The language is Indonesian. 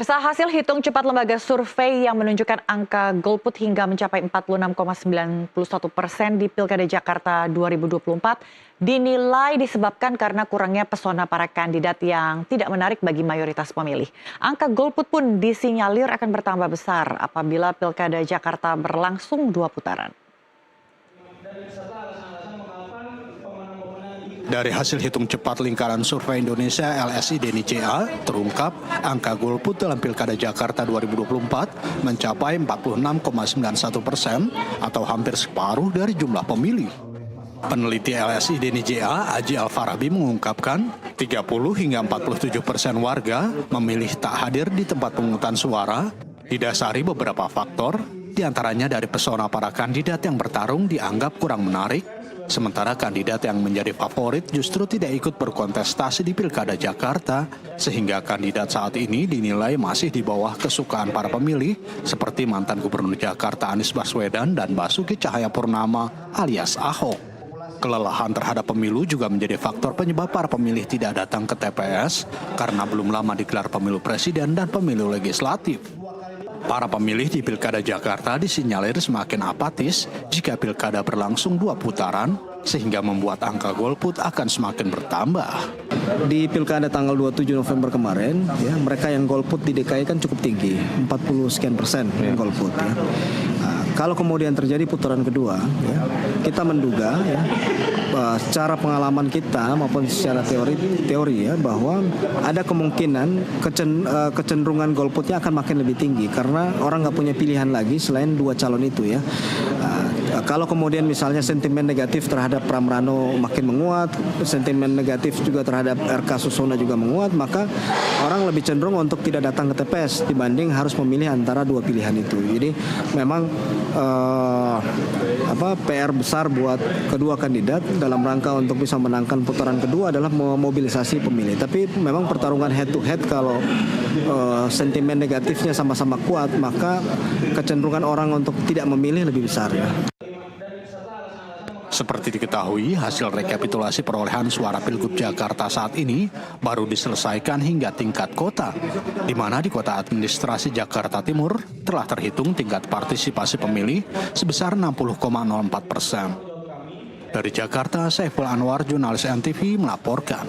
Hasil hitung cepat lembaga survei yang menunjukkan angka golput hingga mencapai 46,91% di Pilkada Jakarta 2024 dinilai disebabkan karena kurangnya pesona para kandidat yang tidak menarik bagi mayoritas pemilih. Angka golput pun disinyalir akan bertambah besar apabila Pilkada Jakarta berlangsung 2 putaran. Dari hasil hitung cepat lingkaran survei Indonesia LSI DNICA, terungkap angka golput dalam Pilkada Jakarta 2024 mencapai 46,91% atau hampir separuh dari jumlah pemilih. Peneliti LSI DNICA, Aji Alfarabi mengungkapkan 30 hingga 47% warga memilih tak hadir di tempat pemungutan suara didasari beberapa faktor, diantaranya dari pesona para kandidat yang bertarung dianggap kurang menarik, sementara kandidat yang menjadi favorit justru tidak ikut berkontestasi di Pilkada Jakarta, sehingga kandidat saat ini dinilai masih di bawah kesukaan para pemilih, seperti mantan Gubernur Jakarta Anies Baswedan dan Basuki Cahayapurnama alias Ahok. Kelelahan terhadap pemilu juga menjadi faktor penyebab para pemilih tidak datang ke TPS karena belum lama digelar pemilu presiden dan pemilu legislatif. Para pemilih di Pilkada Jakarta disinyalir semakin apatis jika Pilkada berlangsung 2 putaran, sehingga membuat angka golput akan semakin bertambah. Di Pilkada tanggal 27 November kemarin, ya, mereka yang golput di DKI kan cukup tinggi, 40 sekian persen yang golput. Ya. Nah, kalau kemudian terjadi putaran kedua, ya, kita menduga, ya, secara pengalaman kita maupun secara teori ya, bahwa ada kemungkinan kecenderungan golputnya akan makin lebih tinggi karena orang nggak punya pilihan lagi selain 2 calon itu ya. Kalau kemudian misalnya sentimen negatif terhadap Pramrano makin menguat, sentimen negatif juga terhadap RK Susona juga menguat, maka orang lebih cenderung untuk tidak datang ke TPS dibanding harus memilih antara 2 pilihan itu. Jadi memang PR besar buat kedua kandidat dalam rangka untuk bisa menangkan putaran kedua adalah memobilisasi pemilih. Tapi memang pertarungan head to head kalau sentimen negatifnya sama-sama kuat, maka kecenderungan orang untuk tidak memilih lebih besar ya. Seperti diketahui, hasil rekapitulasi perolehan suara Pilgub Jakarta saat ini baru diselesaikan hingga tingkat kota, di mana di kota administrasi Jakarta Timur telah terhitung tingkat partisipasi pemilih sebesar 60,04%. Dari Jakarta, Saiful Anwar, jurnalis NTV melaporkan.